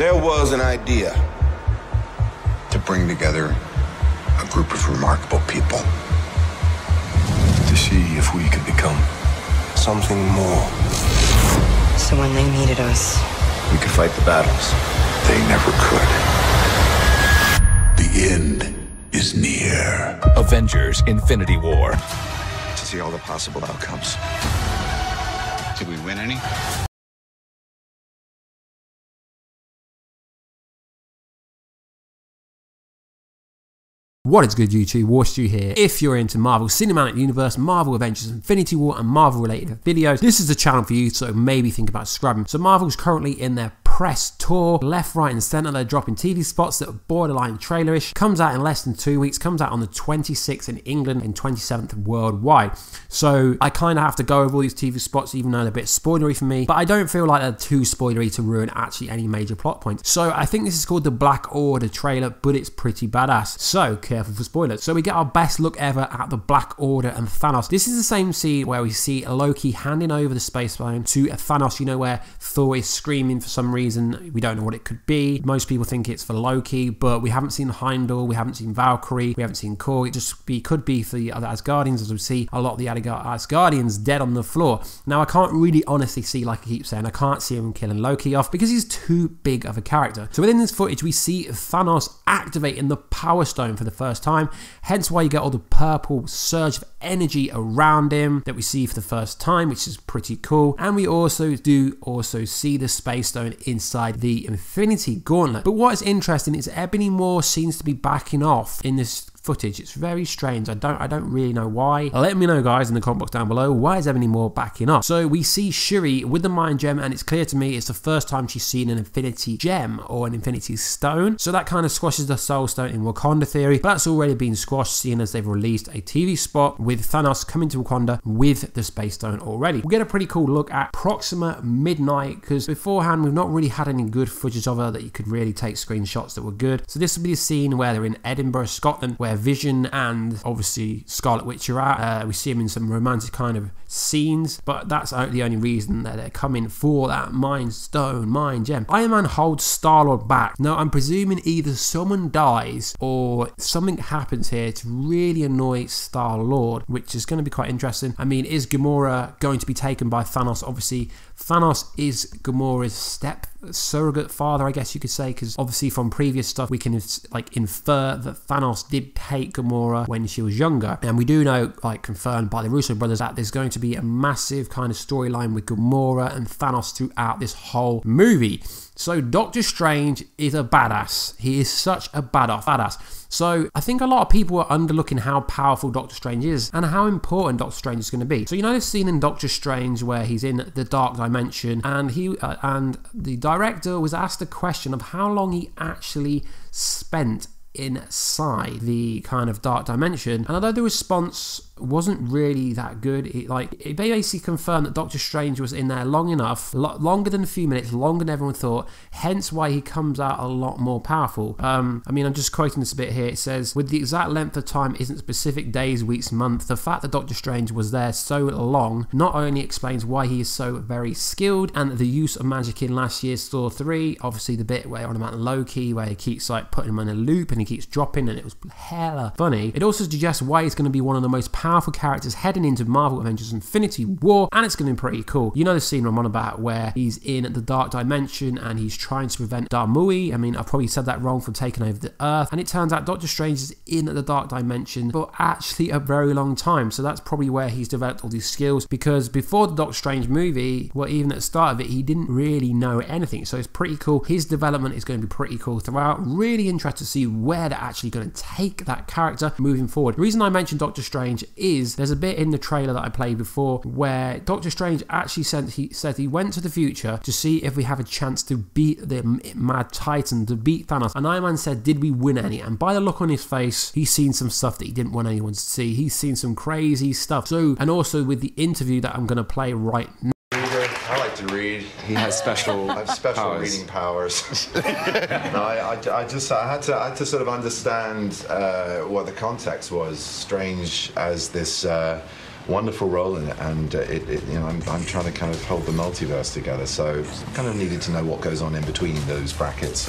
There was an idea to bring together a group of remarkable people. To see if we could become something more. So when they needed us, we could fight the battles they never could. The end is near. Avengers: Infinity War. To see all the possible outcomes. Did we win any? What is good, YouTube? Warstu here. If you're into Marvel Cinematic Universe, Marvel Avengers Infinity War and Marvel related videos, this is the channel for you, so maybe think about subscribing. So Marvel's currently in their press tour, left, right and centre. They're dropping TV spots that are borderline trailerish. Comes out in less than 2 weeks, comes out on the 26th in England and 27th worldwide. So I kind of have to go over all these TV spots, even though they're a bit spoilery for me, but I don't feel like they're too spoilery to ruin actually any major plot points. So I think this is called the Black Order trailer, but it's pretty badass. So careful for spoilers. So we get our best look ever at the Black Order and Thanos. This is the same scene where we see Loki handing over the space phone to Thanos, you know, where Thor is screaming for some reason. We don't know what it could be. Most people think it's for Loki, but we haven't seen Heimdall, we haven't seen Valkyrie, we haven't seen Korg. It just could be for the other Asgardians, as we see a lot of the Asgardians dead on the floor. Now I can't really honestly see, like I keep saying, I can't see him killing Loki off because he's too big of a character. So within this footage we see Thanos activating the Power Stone for the first time, hence why you get all the purple surge of energy around him that we see for the first time, which is pretty cool. And we also see the Space Stone inside the Infinity Gauntlet. But what is interesting is Ebony Maw seems to be backing off in this footage. It's very strange. I don't really know why. Let me know, guys, in the comment box down below. Why is Ebony Maw backing off? So we see Shuri with the Mind Gem, and it's clear to me it's the first time she's seen an Infinity Gem or an Infinity Stone. So that kind of squashes the Soul Stone in Wakanda theory, but that's already been squashed, seeing as they've released a TV spot with Thanos coming to Wakanda with the Space Stone already. We'll get a pretty cool look at Proxima Midnight, because beforehand we've not really had any good footage of her that you could really take screenshots that were good. So this will be the scene where they're in Edinburgh, Scotland, where Vision and obviously Scarlet Witch are at. We see them in some romantic kind of scenes, but that's the only reason that they're coming for that Mind Stone, Mind Gem. Iron Man holds Star-Lord back. Now I'm presuming either someone dies or something happens here to really annoy Star-Lord, which is going to be quite interesting. I mean, is Gamora going to be taken by Thanos? Obviously Thanos is Gamora's surrogate father, I guess you could say, because obviously from previous stuff we can like infer that Thanos did take Gamora when she was younger, and we do know, like confirmed by the Russo brothers, that there's going to be a massive kind of storyline with Gamora and Thanos throughout this whole movie. So Doctor Strange is a badass. He is such a badass. So I think a lot of people are underlooking how powerful Doctor Strange is and how important Doctor Strange is going to be. So you know this scene in Doctor Strange where he's in the dark dimension, and the director was asked a question of how long he actually spent inside the kind of dark dimension, and although the response wasn't really that good, it basically confirmed that Doctor Strange was in there long enough, longer than a few minutes, longer than everyone thought, hence why he comes out a lot more powerful. I mean, I'm just quoting this a bit here. It says, with the exact length of time isn't specific days, weeks, months, the fact that Doctor Strange was there so long not only explains why he is so very skilled, and the use of magic in last year's Thor 3, obviously the bit where on about Loki, where he keeps like putting him in a loop and he keeps dropping, and it was hella funny. It also suggests why he's going to be one of the most powerful characters heading into Marvel Avengers Infinity War, and it's going to be pretty cool. You know the scene I'm on about where he's in the dark dimension and he's trying to prevent Darmui. I mean, I probably said that wrong, from taking over the Earth, and it turns out Doctor Strange is in the dark dimension for actually a very long time. So that's probably where he's developed all these skills, because before the Doctor Strange movie, well, even at the start of it, he didn't really know anything. So it's pretty cool. His development is going to be pretty cool throughout. Really interested to see where they're actually going to take that character moving forward. The reason I mentioned Doctor Strange is there's a bit in the trailer that I played before where Doctor Strange actually said he went to the future to see if we have a chance to beat the Mad Titan, to beat Thanos. And Iron Man said, did we win any? And by the look on his face, he's seen some stuff that he didn't want anyone to see. He's seen some crazy stuff. So, and also with the interview that I'm going to play right now. I like to read. He has special. I have special reading powers. No, I had to sort of understand what the context was. Strange as this wonderful role in it, and you know, I'm trying to kind of hold the multiverse together, so kind of needed to know what goes on in between those brackets.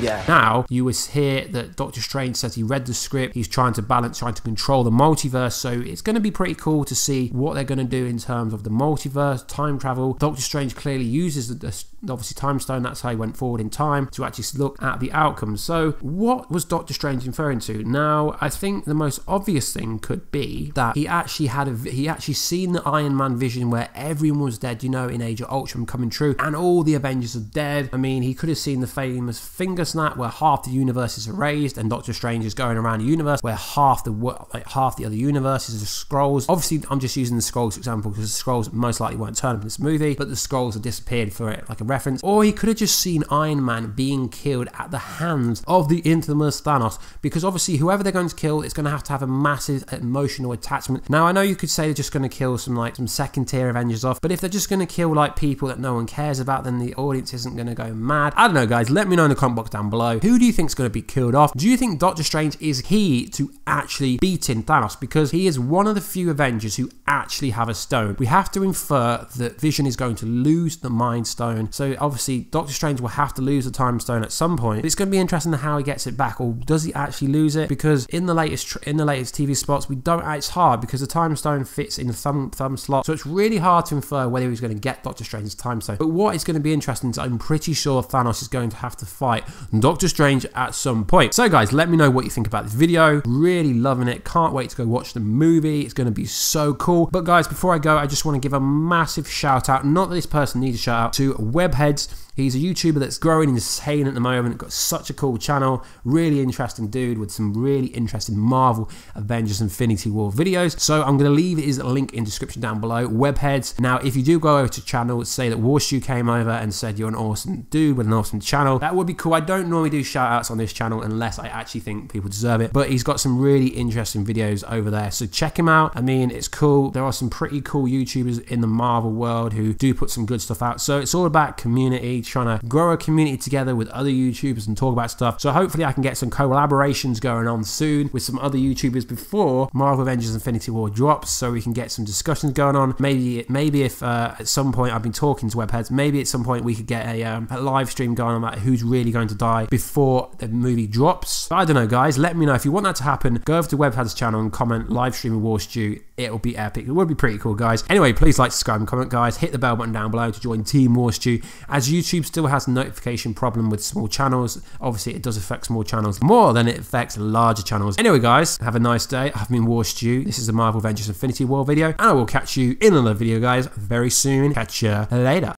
Yeah. Now, you will hear that Doctor Strange says he read the script, he's trying to balance, trying to control the multiverse, so it's going to be pretty cool to see what they're going to do in terms of the multiverse, time travel. Doctor Strange clearly uses the obviously time stone, that's how he went forward in time to actually look at the outcomes. So what was Doctor Strange referring to? Now, I think the most obvious thing could be that he actually seen the Iron Man vision where everyone was dead, you know, in Age of Ultron coming true, and all the Avengers are dead. I mean, he could have seen the famous finger snap where half the universe is erased, and Doctor Strange is going around the universe where half the other universes are Skrulls. Obviously, I'm just using the Skrulls example because the Skrulls most likely won't turn up in this movie, but the Skrulls have disappeared for it, like a reference. Or he could have just seen Iron Man being killed at the hands of the infamous Thanos, because obviously whoever they're going to kill is going to have a massive emotional attachment. Now, I know you could say they're just going to kill some second tier Avengers off, but if they're just going to kill like people that no one cares about, then the audience isn't going to go mad. I don't know, guys, let me know in the comment box down below. Who do you think is going to be killed off? Do you think Doctor Strange is he to actually beating Thanos, because he is one of the few Avengers who actually have a stone? We have to infer that Vision is going to lose the Mind Stone, so obviously Doctor Strange will have to lose the Time Stone at some point. But it's going to be interesting how he gets it back, or does he actually lose it? Because in the latest TV spots, we don't. It's hard because the Time Stone fits in the thumb slot, so it's really hard to infer whether he's going to get Doctor Strange's Time Stone. But what is going to be interesting is I'm pretty sure Thanos is going to have to fight Doctor Strange at some point. So guys, let me know what you think about this video. Really loving it. Can't wait to go watch the movie. It's going to be so cool. But guys, before I go, I just want to give a massive shout out, not that this person needs a shout out, to Webheads. He's a YouTuber that's growing insane at the moment, got such a cool channel, really interesting dude with some really interesting Marvel, Avengers, Infinity War videos. So I'm going to leave his link in the description down below, Webheads. Now, if you do go over to channel, say that Warstu came over and said you're an awesome dude with an awesome channel, that would be cool. I don't normally do shout outs on this channel unless I actually think people deserve it, but he's got some really interesting videos over there, so check him out. I mean, it's cool. There are some pretty cool YouTubers in the Marvel world who do put some good stuff out, so it's all about community, trying to grow a community together with other YouTubers and talk about stuff. So hopefully I can get some collaborations going on soon with some other YouTubers before Marvel Avengers Infinity War drops, so we can get some discussions going on. Maybe if at some point, I've been talking to Webheads, maybe at some point we could get a live stream going on about who's really going to die before the movie drops. But I don't know, guys, let me know. If you want that to happen, go over to Webheads channel and comment live stream with Warstu. It'll be epic. It would be pretty cool, guys. Anyway, please like, subscribe, and comment, guys. Hit the bell button down below to join Team Warstu, as YouTube still has a notification problem with small channels. Obviously, it does affect small channels more than it affects larger channels. Anyway, guys, have a nice day. I've been Warstu. This is the Marvel Avengers Infinity War video, and I will catch you in another video, guys, very soon. Catch you later.